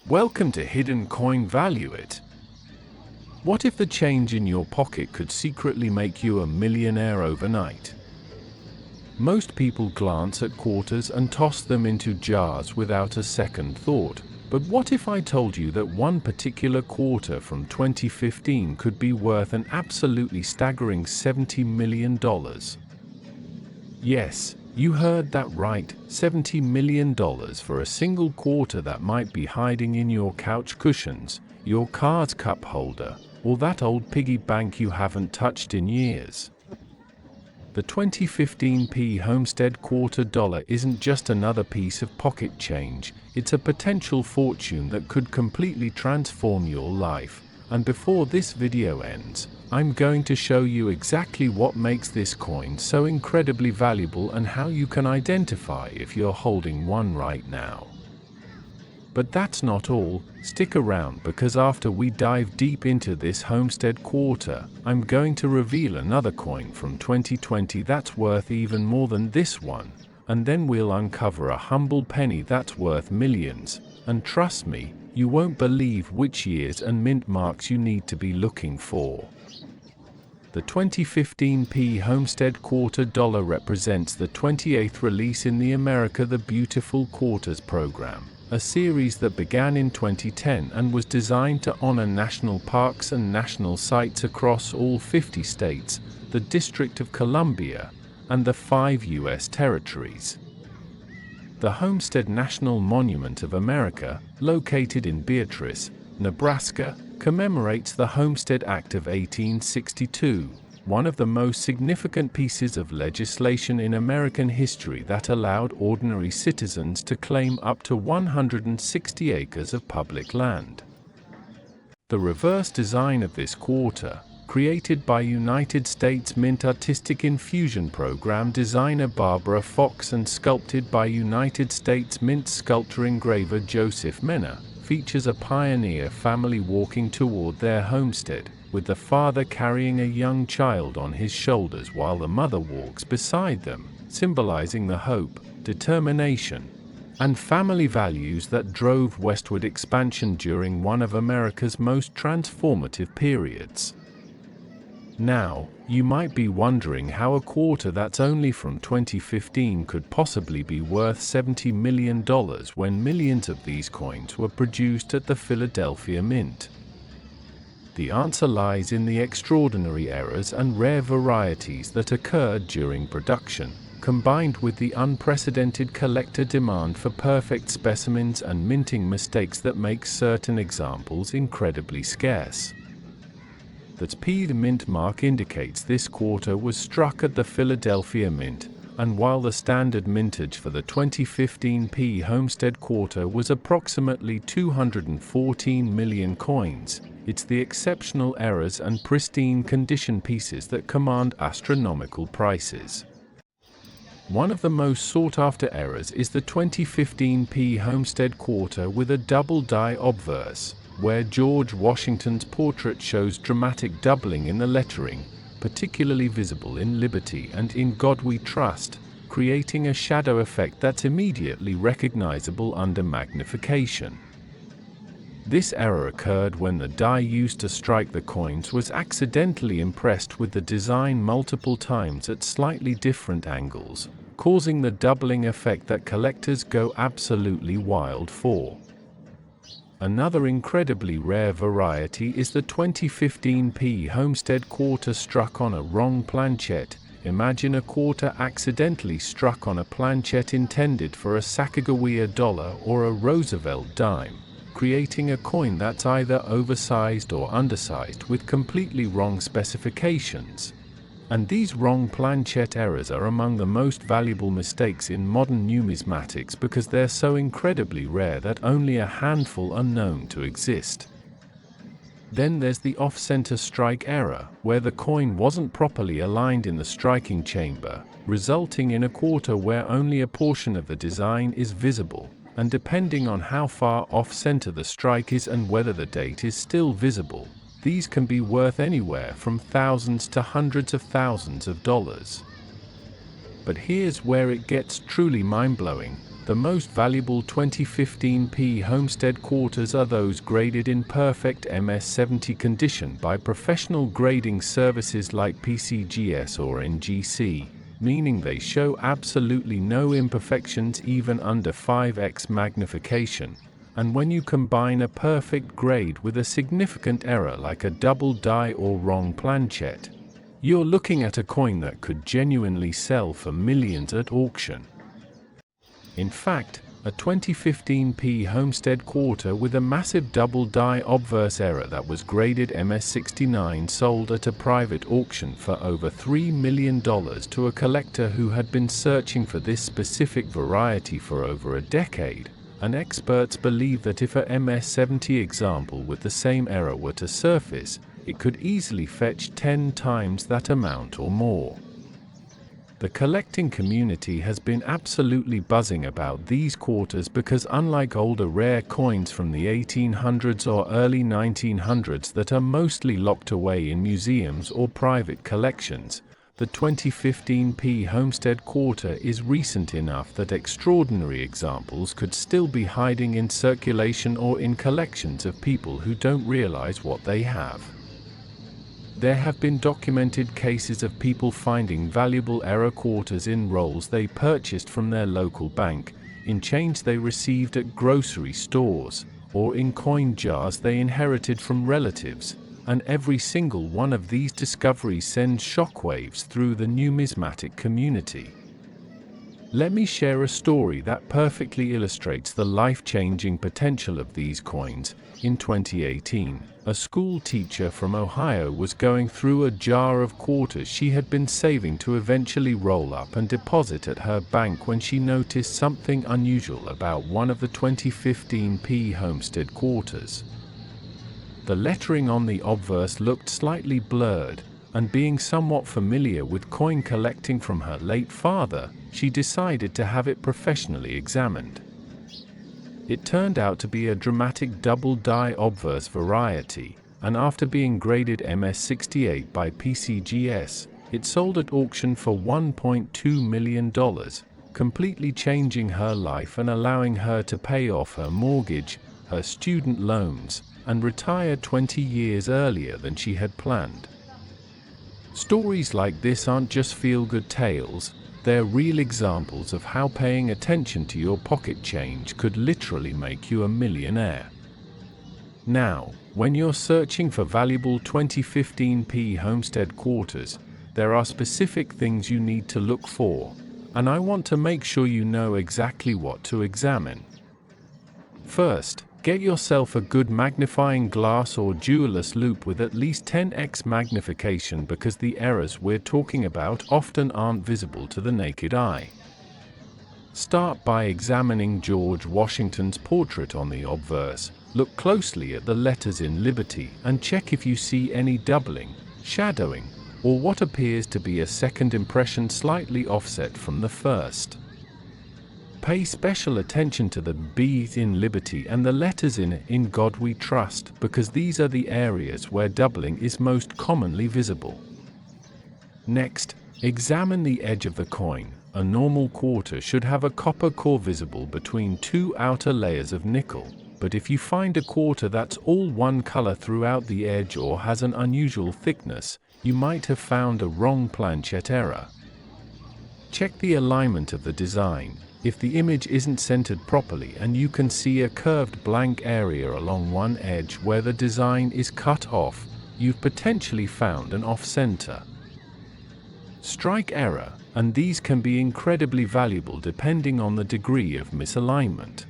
Welcome to Hidden Coin Value It. What if the change in your pocket could secretly make you a millionaire overnight? Most people glance at quarters and toss them into jars without a second thought. But what if I told you that one particular quarter from 2015 could be worth an absolutely staggering $70 million? Yes, you heard that right, $70 million for a single quarter that might be hiding in your couch cushions, your car's cup holder, or that old piggy bank you haven't touched in years. The 2015 P Homestead Quarter Dollar isn't just another piece of pocket change, it's a potential fortune that could completely transform your life. And before this video ends, I'm going to show you exactly what makes this coin so incredibly valuable and how you can identify if you're holding one right now. But that's not all. Stick around, because after we dive deep into this Homestead Quarter, I'm going to reveal another coin from 2020 that's worth even more than this one, and then we'll uncover a humble penny that's worth millions. And trust me, you won't believe which years and mint marks you need to be looking for. The 2015 P Homestead Quarter Dollar represents the 28th release in the America the Beautiful Quarters program, a series that began in 2010 and was designed to honor national parks and national sites across all 50 states, the District of Columbia, and the 5 U.S. territories. The Homestead National Monument of America, located in Beatrice, Nebraska, commemorates the Homestead Act of 1862, one of the most significant pieces of legislation in American history that allowed ordinary citizens to claim up to 160 acres of public land. The reverse design of this quarter, created by United States Mint Artistic Infusion Program designer Barbara Fox and sculpted by United States Mint sculptor engraver Joseph Menna, features a pioneer family walking toward their homestead, with the father carrying a young child on his shoulders while the mother walks beside them, symbolizing the hope, determination, and family values that drove westward expansion during one of America's most transformative periods. Now, you might be wondering how a quarter that's only from 2015 could possibly be worth $70 million when millions of these coins were produced at the Philadelphia Mint. The answer lies in the extraordinary errors and rare varieties that occurred during production, combined with the unprecedented collector demand for perfect specimens and minting mistakes that make certain examples incredibly scarce. The P Mint mark indicates this quarter was struck at the Philadelphia Mint, and while the standard mintage for the 2015 P Homestead Quarter was approximately 214 million coins, it's the exceptional errors and pristine condition pieces that command astronomical prices. One of the most sought-after errors is the 2015 P Homestead Quarter with a double die obverse, where George Washington's portrait shows dramatic doubling in the lettering, particularly visible in Liberty and In God We Trust, creating a shadow effect that's immediately recognizable under magnification. This error occurred when the die used to strike the coins was accidentally impressed with the design multiple times at slightly different angles, causing the doubling effect that collectors go absolutely wild for. Another incredibly rare variety is the 2015 P Homestead Quarter struck on a wrong planchet. Imagine a quarter accidentally struck on a planchet intended for a Sacagawea dollar or a Roosevelt dime, creating a coin that's either oversized or undersized with completely wrong specifications. And these wrong planchet errors are among the most valuable mistakes in modern numismatics because they're so incredibly rare that only a handful are known to exist. Then there's the off-center strike error, where the coin wasn't properly aligned in the striking chamber, resulting in a quarter where only a portion of the design is visible, and depending on how far off-center the strike is and whether the date is still visible, these can be worth anywhere from thousands to hundreds of thousands of dollars. But here's where it gets truly mind-blowing. The most valuable 2015 P Homestead quarters are those graded in perfect MS70 condition by professional grading services like PCGS or NGC, meaning they show absolutely no imperfections even under 5x magnification. And when you combine a perfect grade with a significant error like a double die or wrong planchet, you're looking at a coin that could genuinely sell for millions at auction. In fact, a 2015 P Homestead quarter with a massive double die obverse error that was graded MS69 sold at a private auction for over $3 million to a collector who had been searching for this specific variety for over a decade. And experts believe that if a MS70 example with the same error were to surface, it could easily fetch 10 times that amount or more. The collecting community has been absolutely buzzing about these quarters because unlike older rare coins from the 1800s or early 1900s that are mostly locked away in museums or private collections, the 2015 P Homestead quarter is recent enough that extraordinary examples could still be hiding in circulation or in collections of people who don't realize what they have. There have been documented cases of people finding valuable error quarters in rolls they purchased from their local bank, in change they received at grocery stores, or in coin jars they inherited from relatives. And every single one of these discoveries sends shockwaves through the numismatic community. Let me share a story that perfectly illustrates the life-changing potential of these coins. In 2018, a school teacher from Ohio was going through a jar of quarters she had been saving to eventually roll up and deposit at her bank when she noticed something unusual about one of the 2015 P Homestead quarters. The lettering on the obverse looked slightly blurred, and being somewhat familiar with coin collecting from her late father, she decided to have it professionally examined. It turned out to be a dramatic double die obverse variety, and after being graded MS68 by PCGS, it sold at auction for $1.2 million, completely changing her life and allowing her to pay off her mortgage, her student loans, and retire 20 years earlier than she had planned. Stories like this aren't just feel-good tales, they're real examples of how paying attention to your pocket change could literally make you a millionaire. Now, when you're searching for valuable 2015 P Homestead quarters, there are specific things you need to look for, and I want to make sure you know exactly what to examine. First, get yourself a good magnifying glass or jeweller's loupe with at least 10x magnification because the errors we're talking about often aren't visible to the naked eye. Start by examining George Washington's portrait on the obverse. Look closely at the letters in Liberty and check if you see any doubling, shadowing, or what appears to be a second impression slightly offset from the first. Pay special attention to the B's in Liberty and the letters in God We Trust, because these are the areas where doubling is most commonly visible. Next, examine the edge of the coin. A normal quarter should have a copper core visible between two outer layers of nickel, but if you find a quarter that's all one color throughout the edge or has an unusual thickness, you might have found a wrong planchet error. Check the alignment of the design. If the image isn't centered properly and you can see a curved blank area along one edge where the design is cut off, you've potentially found an off-center strike error, and these can be incredibly valuable depending on the degree of misalignment.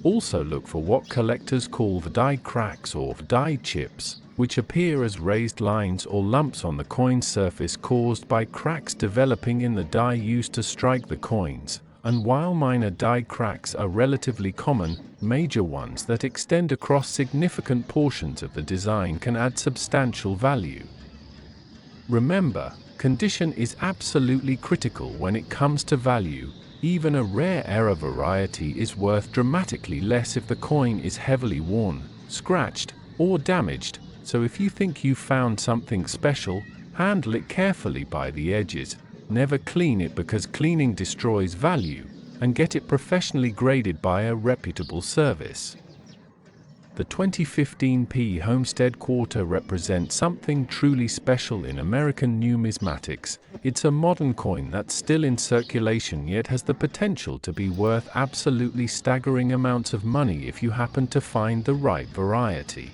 Also look for what collectors call the die cracks or die chips, which appear as raised lines or lumps on the coin surface caused by cracks developing in the die used to strike the coins. And while minor die cracks are relatively common, major ones that extend across significant portions of the design can add substantial value. Remember, condition is absolutely critical when it comes to value. Even a rare error variety is worth dramatically less if the coin is heavily worn, scratched, or damaged. So if you think you've found something special, handle it carefully by the edges. Never clean it because cleaning destroys value, and get it professionally graded by a reputable service. The 2015 P Homestead Quarter represents something truly special in American numismatics. It's a modern coin that's still in circulation yet has the potential to be worth absolutely staggering amounts of money if you happen to find the right variety.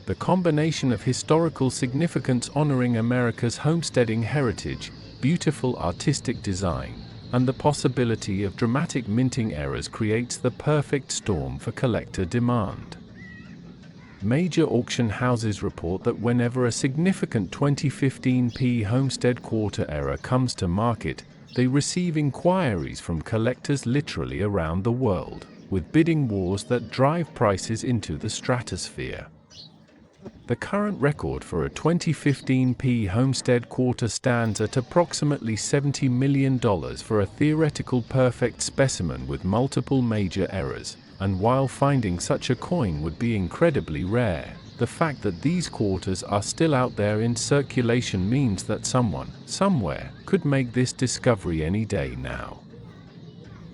The combination of historical significance honoring America's homesteading heritage, beautiful artistic design, and the possibility of dramatic minting errors creates the perfect storm for collector demand. Major auction houses report that whenever a significant 2015 P Homestead Quarter error comes to market, they receive inquiries from collectors literally around the world, with bidding wars that drive prices into the stratosphere. The current record for a 2015 P Homestead Quarter stands at approximately $70 million for a theoretical perfect specimen with multiple major errors, and while finding such a coin would be incredibly rare, the fact that these quarters are still out there in circulation means that someone, somewhere, could make this discovery any day now.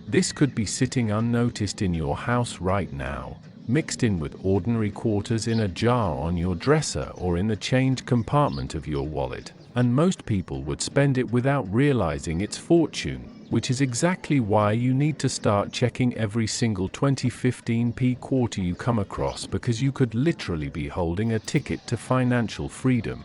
This could be sitting unnoticed in your house right now, mixed in with ordinary quarters in a jar on your dresser or in the change compartment of your wallet, and most people would spend it without realizing its fortune, which is exactly why you need to start checking every single 2015 P quarter you come across, because you could literally be holding a ticket to financial freedom.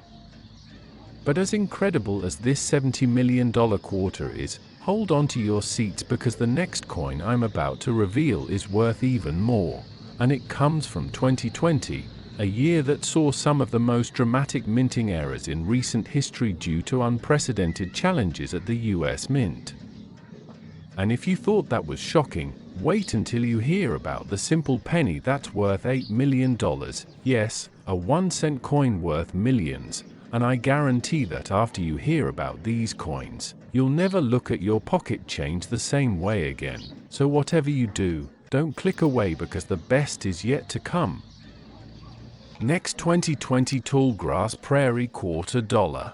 But as incredible as this $70 million quarter is, hold on to your seats because the next coin I'm about to reveal is worth even more. And it comes from 2020, a year that saw some of the most dramatic minting errors in recent history due to unprecedented challenges at the US Mint. And if you thought that was shocking, wait until you hear about the simple penny that's worth $8 million. Yes, a 1-cent coin worth millions. And I guarantee that after you hear about these coins, you'll never look at your pocket change the same way again. So whatever you do, don't click away because the best is yet to come. Next, 2020 Tallgrass Prairie Quarter Dollar.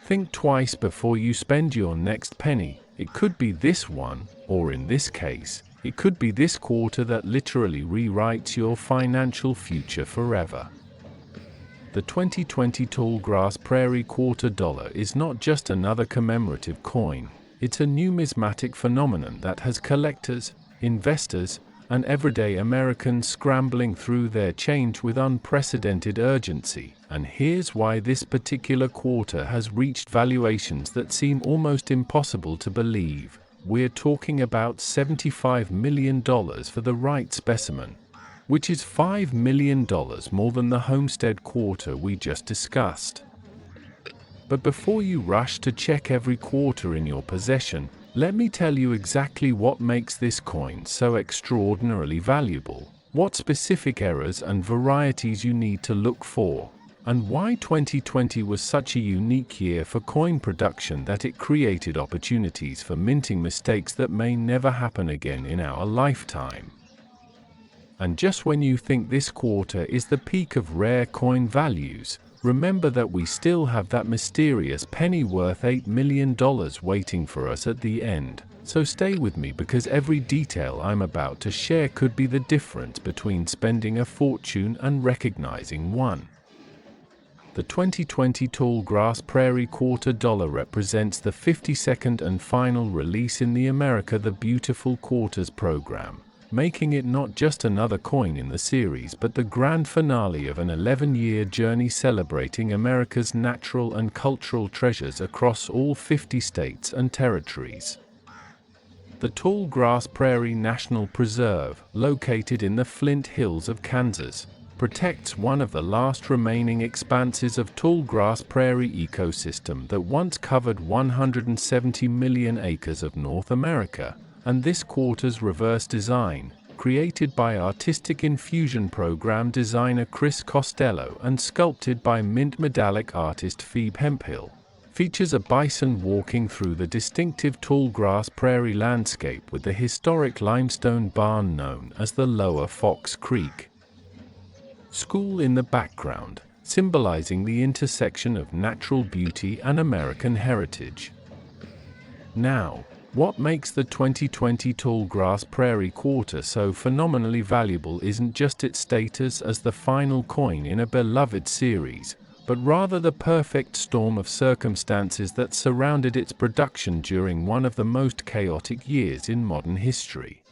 Think twice before you spend your next penny. It could be this one, or in this case, it could be this quarter that literally rewrites your financial future forever. The 2020 Tallgrass Prairie Quarter Dollar is not just another commemorative coin, it's a numismatic phenomenon that has collectors, investors, and everyday Americans scrambling through their change with unprecedented urgency. And here's why this particular quarter has reached valuations that seem almost impossible to believe. We're talking about $75 million for the right specimen, which is $5 million more than the Homestead Quarter we just discussed. But before you rush to check every quarter in your possession, let me tell you exactly what makes this coin so extraordinarily valuable, what specific errors and varieties you need to look for, and why 2020 was such a unique year for coin production that it created opportunities for minting mistakes that may never happen again in our lifetime. And just when you think this quarter is the peak of rare coin values, remember that we still have that mysterious penny worth $8 million waiting for us at the end. So stay with me because every detail I'm about to share could be the difference between spending a fortune and recognizing one. The 2020 Tallgrass Prairie Quarter Dollar represents the 52nd and final release in the America the Beautiful Quarters program, making it not just another coin in the series but the grand finale of an 11-year journey celebrating America's natural and cultural treasures across all 50 states and territories. The Tallgrass Prairie National Preserve, located in the Flint Hills of Kansas, protects one of the last remaining expanses of tallgrass prairie ecosystem that once covered 170 million acres of North America. And this quarter's reverse design, created by artistic infusion program designer Chris Costello and sculpted by mint medallic artist Phoebe Hemphill, features a bison walking through the distinctive tallgrass prairie landscape with the historic limestone barn known as the Lower Fox Creek School in the background, symbolizing the intersection of natural beauty and American heritage. Now, What makes the 2020 Tallgrass Prairie Quarter so phenomenally valuable isn't just its status as the final coin in a beloved series, but rather the perfect storm of circumstances that surrounded its production during one of the most chaotic years in modern history.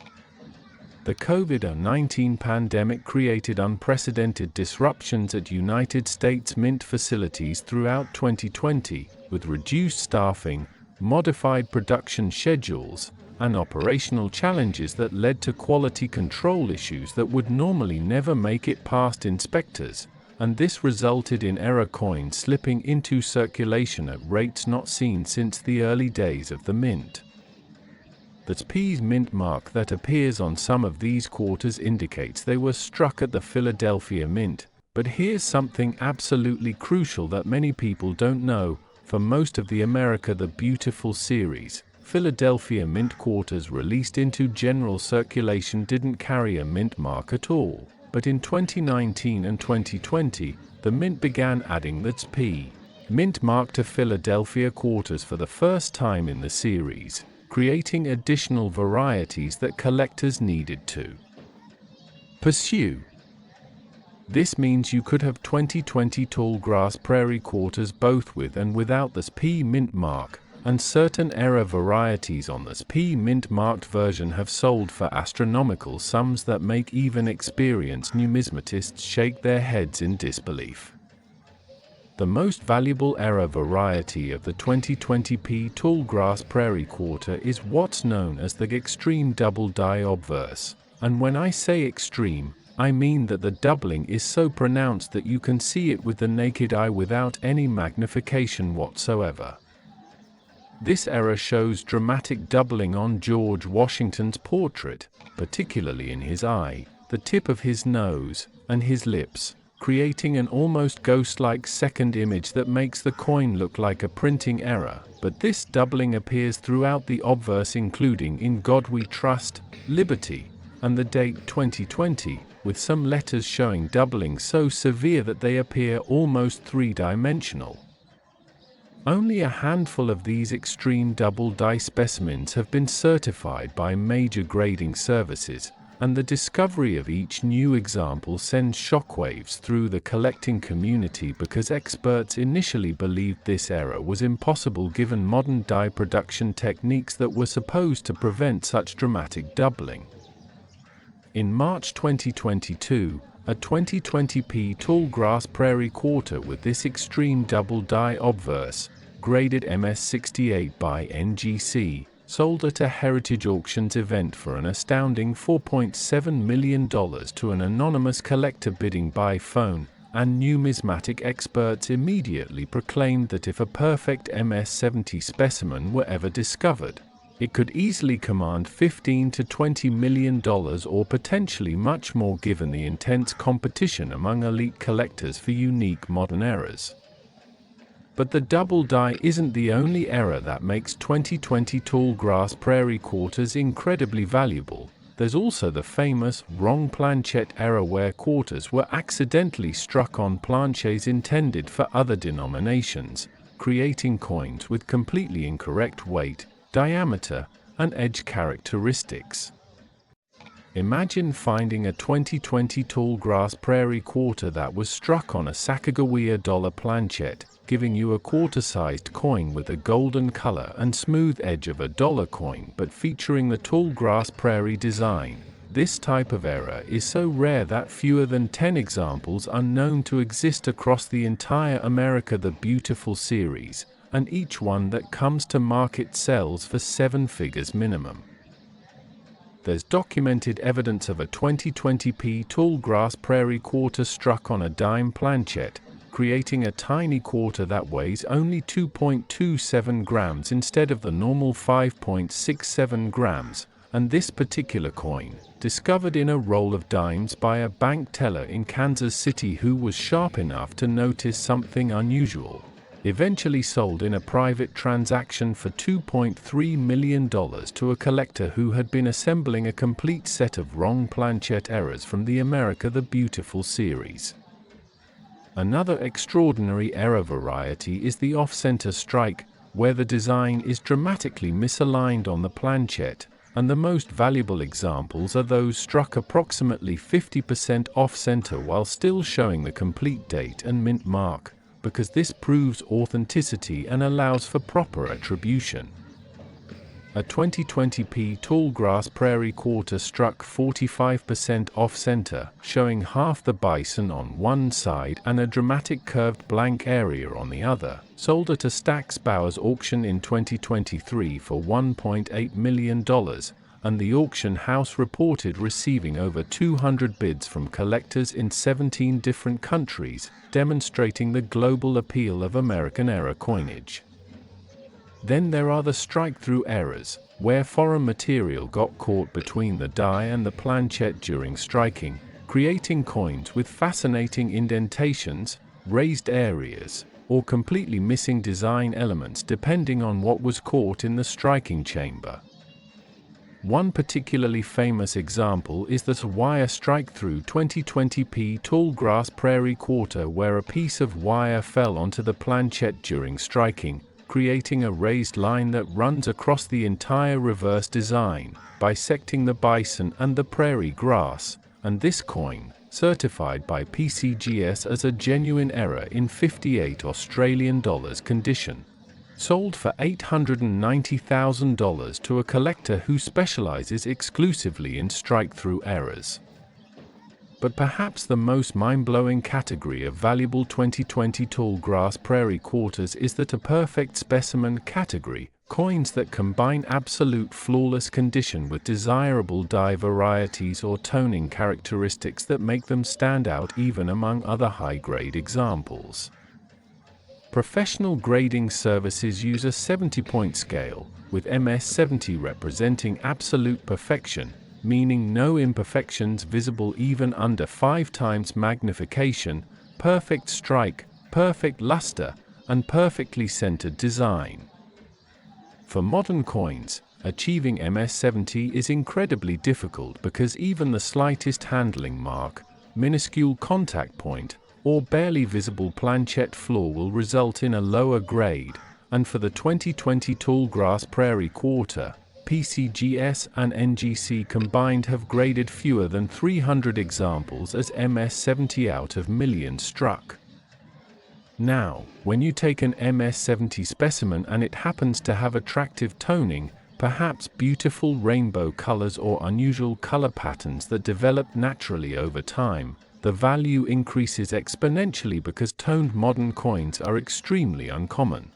The COVID-19 pandemic created unprecedented disruptions at United States Mint facilities throughout 2020, with reduced staffing, modified production schedules, and operational challenges that led to quality control issues that would normally never make it past inspectors, and this resulted in error coins slipping into circulation at rates not seen since the early days of the mint. The P's mint mark that appears on some of these quarters indicates they were struck at the Philadelphia Mint, but here's something absolutely crucial that many people don't know. For most of the America the Beautiful series, Philadelphia Mint quarters released into general circulation didn't carry a mint mark at all, but in 2019 and 2020, the Mint began adding the P mint mark to Philadelphia quarters for the first time in the series, creating additional varieties that collectors needed to pursue. This means you could have 2020 Tallgrass Prairie quarters both with and without this P mint mark, and certain error varieties on this P mint marked version have sold for astronomical sums that make even experienced numismatists shake their heads in disbelief. The most valuable error variety of the 2020 P Tallgrass Prairie Quarter is what's known as the extreme double die obverse, and when I say extreme, I mean that the doubling is so pronounced that you can see it with the naked eye without any magnification whatsoever. This error shows dramatic doubling on George Washington's portrait, particularly in his eye, the tip of his nose, and his lips, creating an almost ghost-like second image that makes the coin look like a printing error, but this doubling appears throughout the obverse including In God We Trust, Liberty, and the date 2020, with some letters showing doubling so severe that they appear almost three-dimensional. Only a handful of these extreme double die specimens have been certified by major grading services, and the discovery of each new example sends shockwaves through the collecting community because experts initially believed this error was impossible given modern die production techniques that were supposed to prevent such dramatic doubling. In March 2022, a 2020 P Tallgrass Prairie Quarter with this extreme double die obverse, graded MS68 by NGC, sold at a Heritage Auctions event for an astounding $4.7 million to an anonymous collector bidding by phone, and numismatic experts immediately proclaimed that if a perfect MS70 specimen were ever discovered, it could easily command $15 to $20 million or potentially much more given the intense competition among elite collectors for unique modern errors. But the double die isn't the only error that makes 2020 Tallgrass Prairie Quarters incredibly valuable. There's also the famous wrong planchet error where quarters were accidentally struck on planchets intended for other denominations, creating coins with completely incorrect weight, diameter, and edge characteristics. Imagine finding a 2020 Tallgrass Prairie Quarter that was struck on a Sacagawea dollar planchet, giving you a quarter-sized coin with a golden color and smooth edge of a dollar coin but featuring the Tallgrass Prairie design. This type of error is so rare that fewer than 10 examples are known to exist across the entire America the Beautiful series, and each one that comes to market sells for 7 figures minimum. There's documented evidence of a 2020 P Tallgrass Prairie Quarter struck on a dime planchet, creating a tiny quarter that weighs only 2.27 grams instead of the normal 5.67 grams, and this particular coin, discovered in a roll of dimes by a bank teller in Kansas City who was sharp enough to notice something unusual, eventually sold in a private transaction for $2.3 million to a collector who had been assembling a complete set of wrong planchet errors from the America the Beautiful series. Another extraordinary error variety is the off-center strike, where the design is dramatically misaligned on the planchet, and the most valuable examples are those struck approximately 50% off-center while still showing the complete date and mint mark, because this proves authenticity and allows for proper attribution. A 2020 P Tallgrass Prairie Quarter struck 45% off-center, showing half the bison on one side and a dramatic curved blank area on the other, sold at a Stack's Bowers auction in 2023 for $1.8 million, and the auction house reported receiving over 200 bids from collectors in 17 different countries, demonstrating the global appeal of American-era coinage. Then there are the strike-through errors, where foreign material got caught between the die and the planchet during striking, creating coins with fascinating indentations, raised areas, or completely missing design elements depending on what was caught in the striking chamber. One particularly famous example is the wire strike-through 2020 P Tallgrass Prairie Quarter, where a piece of wire fell onto the planchet during striking, creating a raised line that runs across the entire reverse design, bisecting the bison and the prairie grass, and this coin, certified by PCGS as a genuine error in 58 Australian dollars condition, sold for $890,000 to a collector who specializes exclusively in strike-through errors. But perhaps the most mind-blowing category of valuable 2020 Tallgrass Prairie Quarters is that a perfect specimen category, coins that combine absolute flawless condition with desirable die varieties or toning characteristics that make them stand out even among other high-grade examples. Professional grading services use a 70-point scale, with MS-70 representing absolute perfection, meaning no imperfections visible even under 5 times magnification, perfect strike, perfect luster, and perfectly centered design. For modern coins, achieving MS-70 is incredibly difficult because even the slightest handling mark, minuscule contact point, or barely visible planchet flaw will result in a lower grade, and for the 2020 Tallgrass Prairie Quarter, PCGS and NGC combined have graded fewer than 300 examples as MS-70 out of millions struck. Now, when you take an MS-70 specimen and it happens to have attractive toning, perhaps beautiful rainbow colors or unusual color patterns that develop naturally over time, the value increases exponentially because toned modern coins are extremely uncommon.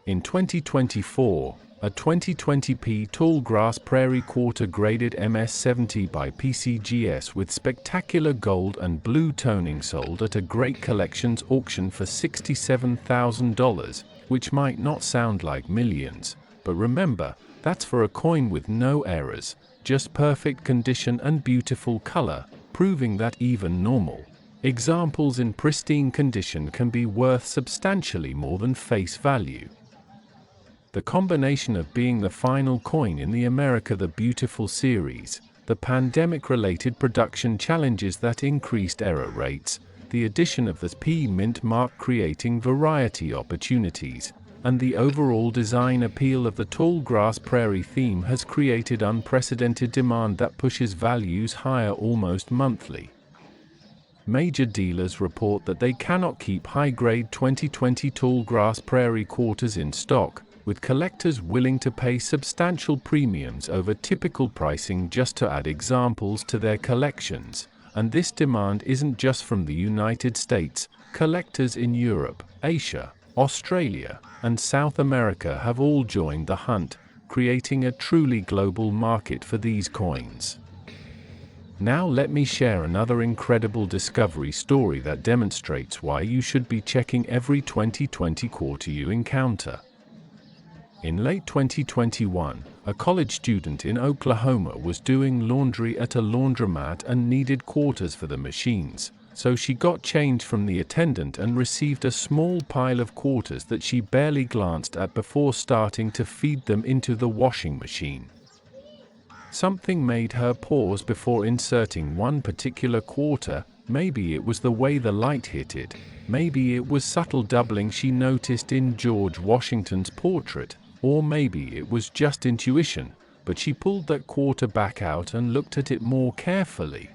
In 2024, a 2020 P Tallgrass Prairie Quarter graded MS-70 by PCGS with spectacular gold and blue toning sold at a Great Collections auction for $67,000, which might not sound like millions, but remember, that's for a coin with no errors, just perfect condition and beautiful color, proving that even normal examples in pristine condition can be worth substantially more than face value. The combination of being the final coin in the America the Beautiful series, the pandemic-related production challenges that increased error rates, the addition of the P mint mark creating variety opportunities, and the overall design appeal of the Tallgrass Prairie theme has created unprecedented demand that pushes values higher almost monthly. Major dealers report that they cannot keep high-grade 2020 Tallgrass Prairie Quarters in stock, with collectors willing to pay substantial premiums over typical pricing just to add examples to their collections. And this demand isn't just from the United States. Collectors in Europe, Asia, Australia, and South America have all joined the hunt, creating a truly global market for these coins. Now let me share another incredible discovery story that demonstrates why you should be checking every 2020 quarter you encounter. In late 2021, a college student in Oklahoma was doing laundry at a laundromat and needed quarters for the machines, so she got change from the attendant and received a small pile of quarters that she barely glanced at before starting to feed them into the washing machine. Something made her pause before inserting one particular quarter. Maybe it was the way the light hit it. Maybe it was subtle doubling she noticed in George Washington's portrait. Or maybe it was just intuition, but she pulled that quarter back out and looked at it more carefully.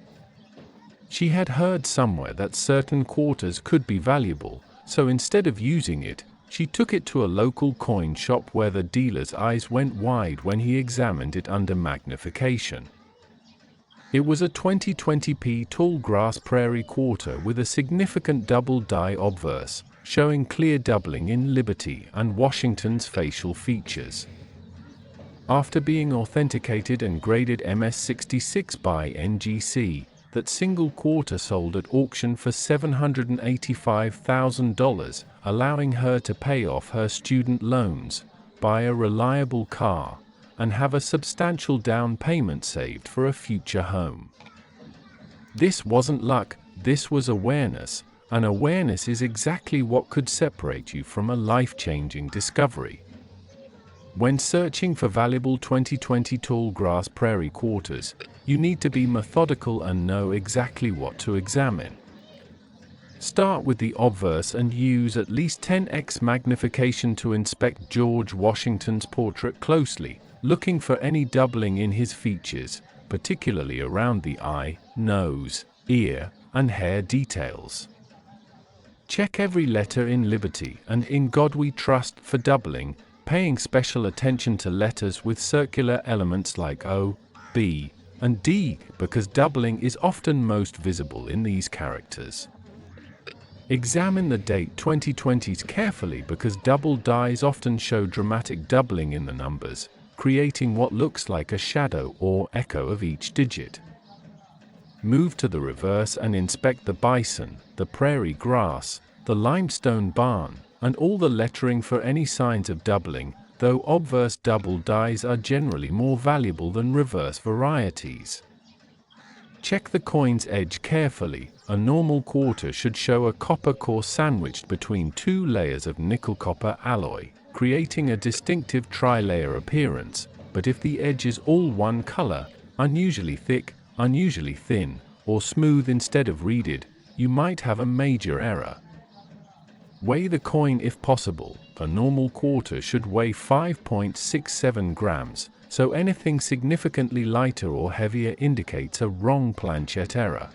She had heard somewhere that certain quarters could be valuable, so instead of using it, she took it to a local coin shop where the dealer's eyes went wide when he examined it under magnification. It was a 2020p Tallgrass Prairie Quarter with a significant double die obverse, showing clear doubling in Liberty and Washington's facial features. After being authenticated and graded MS66 by NGC, that single quarter sold at auction for $785,000, allowing her to pay off her student loans, buy a reliable car, and have a substantial down payment saved for a future home. This wasn't luck, this was awareness, and awareness is exactly what could separate you from a life-changing discovery. When searching for valuable 2020 Tallgrass Prairie quarters, you need to be methodical and know exactly what to examine. Start with the obverse and use at least 10x magnification to inspect George Washington's portrait closely, looking for any doubling in his features, particularly around the eye, nose, ear, and hair details. Check every letter in Liberty and In God We Trust for doubling, paying special attention to letters with circular elements like O, B, and D, because doubling is often most visible in these characters. Examine the date 2020s carefully because double dies often show dramatic doubling in the numbers, creating what looks like a shadow or echo of each digit. Move to the reverse and inspect the bison, the prairie grass, the limestone barn, and all the lettering for any signs of doubling, though obverse double dies are generally more valuable than reverse varieties. Check the coin's edge carefully. A normal quarter should show a copper core sandwiched between two layers of nickel-copper alloy, creating a distinctive tri-layer appearance, but if the edge is all one color, unusually thick, unusually thin, or smooth instead of reeded, you might have a major error. Weigh the coin if possible. A normal quarter should weigh 5.67 grams, so anything significantly lighter or heavier indicates a wrong planchet error.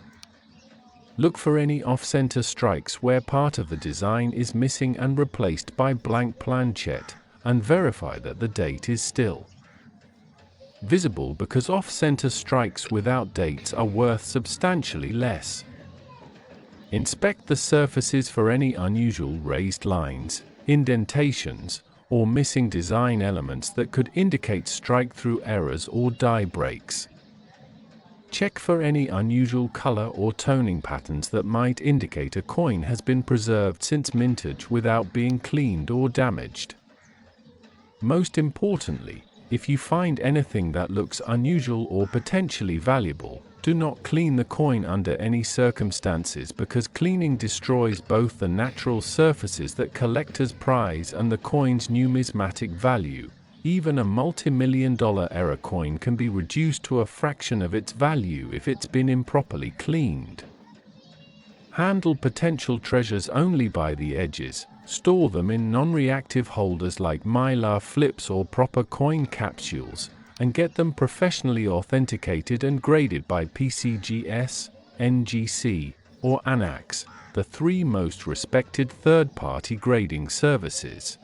Look for any off-center strikes where part of the design is missing and replaced by blank planchet, and verify that the date is still visible because off-center strikes without dates are worth substantially less. Inspect the surfaces for any unusual raised lines, indentations, or missing design elements that could indicate strike-through errors or die breaks. Check for any unusual color or toning patterns that might indicate a coin has been preserved since mintage without being cleaned or damaged. Most importantly, if you find anything that looks unusual or potentially valuable, do not clean the coin under any circumstances because cleaning destroys both the natural surfaces that collectors prize and the coin's numismatic value. Even a multi-million-dollar error coin can be reduced to a fraction of its value if it's been improperly cleaned. Handle potential treasures only by the edges. Store them in non-reactive holders like mylar flips or proper coin capsules, and get them professionally authenticated and graded by PCGS, NGC, or ANAX, the three most respected third-party grading services.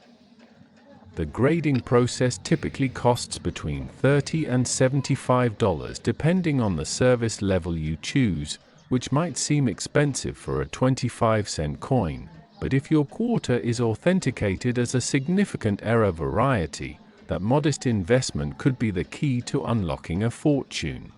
The grading process typically costs between $30 and $75 depending on the service level you choose, which might seem expensive for a 25-cent coin, but if your quarter is authenticated as a significant error variety, that modest investment could be the key to unlocking a fortune.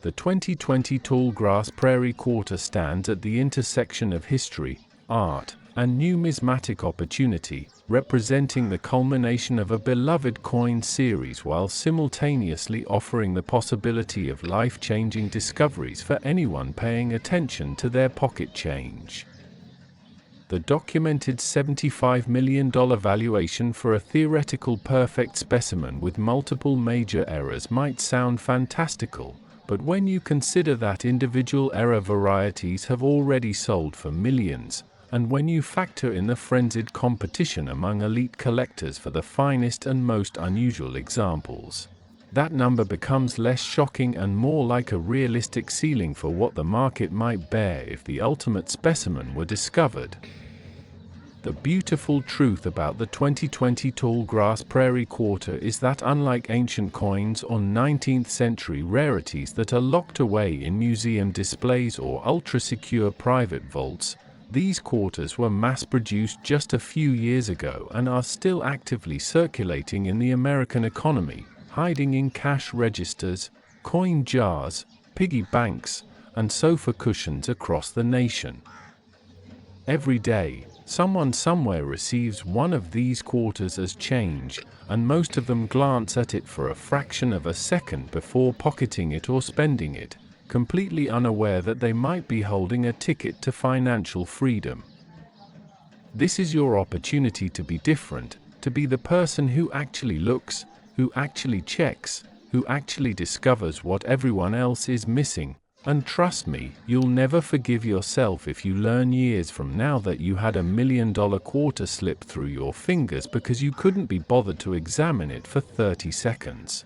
The 2020 Tallgrass Prairie Quarter stands at the intersection of history, art, and numismatic opportunity, representing the culmination of a beloved coin series while simultaneously offering the possibility of life-changing discoveries for anyone paying attention to their pocket change. The documented $75 million valuation for a theoretical perfect specimen with multiple major errors might sound fantastical, but when you consider that individual error varieties have already sold for millions, and when you factor in the frenzied competition among elite collectors for the finest and most unusual examples, that number becomes less shocking and more like a realistic ceiling for what the market might bear if the ultimate specimen were discovered. The beautiful truth about the 2020 Tallgrass Prairie Quarter is that unlike ancient coins or 19th century rarities that are locked away in museum displays or ultra-secure private vaults, these quarters were mass-produced just a few years ago and are still actively circulating in the American economy, hiding in cash registers, coin jars, piggy banks, and sofa cushions across the nation. Every day, someone somewhere receives one of these quarters as change, and most of them glance at it for a fraction of a second before pocketing it or spending it, completely unaware that they might be holding a ticket to financial freedom. This is your opportunity to be different, to be the person who actually looks, who actually checks, who actually discovers what everyone else is missing. And trust me, you'll never forgive yourself if you learn years from now that you had $1 million quarter slip through your fingers because you couldn't be bothered to examine it for 30 seconds.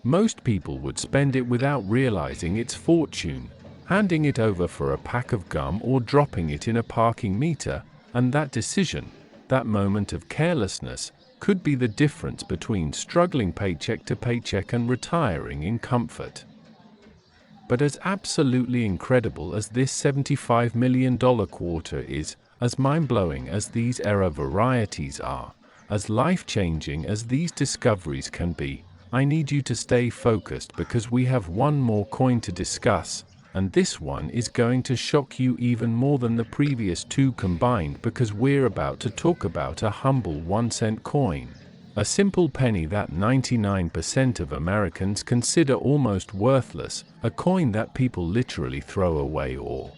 Most people would spend it without realizing its fortune, handing it over for a pack of gum or dropping it in a parking meter, and that decision, that moment of carelessness, could be the difference between struggling paycheck to paycheck and retiring in comfort. But as absolutely incredible as this $75 million quarter is, as mind-blowing as these error varieties are, as life-changing as these discoveries can be, I need you to stay focused because we have one more coin to discuss, and this one is going to shock you even more than the previous two combined because we're about to talk about a humble 1-cent coin. A simple penny that 99% of Americans consider almost worthless, a coin that people literally throw away or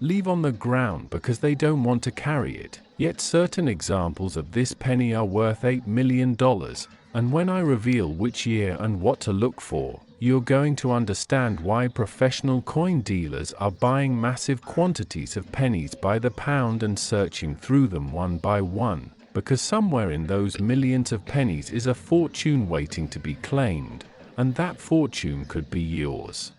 leave on the ground because they don't want to carry it. Yet certain examples of this penny are worth $8 million, and when I reveal which year and what to look for, you're going to understand why professional coin dealers are buying massive quantities of pennies by the pound and searching through them one by one. Because somewhere in those millions of pennies is a fortune waiting to be claimed, and that fortune could be yours.